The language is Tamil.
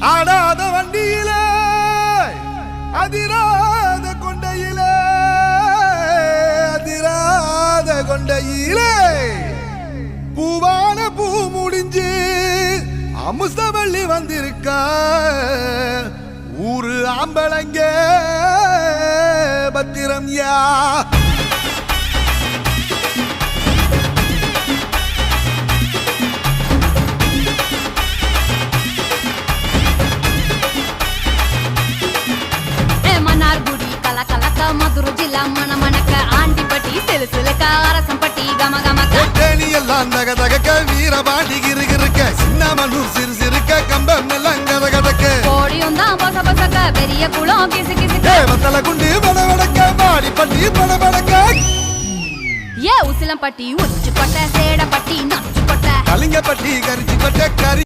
ஆடாத வண்டியிலே அதிராத கொண்டையிலே அதிராத கொண்டையிலே பூவான பூ முடிஞ்சு அமுசவள்ளி வந்திருக்க ஊரு ஆம்பளங்க பத்திரம் யா மதுரை ஜில்லா மணமணக்க ஆண்டிப்பட்டி சிலுசிலுக்க அரசம்பட்டி கமகமக்க தேனி எல்லாம் தகதகக்க வீரபாண்டி கிருகிருக்க சின்னமனூர் சிறு சிறுக்க கம்பம் எல்லாம் கதகதக்க கோடியும் தான் பச பசக்க பெரிய குளம் கிசு கிசுக்க வத்தல குண்டு படபடக்க பாடிப்பட்டி படபடக்க ஏ உசிலம்பட்டி உச்சிப்பட்ட சேடப்பட்டி நச்சுப்பட்ட கலிங்கப்பட்டி கரிச்சிப்பட்ட கரி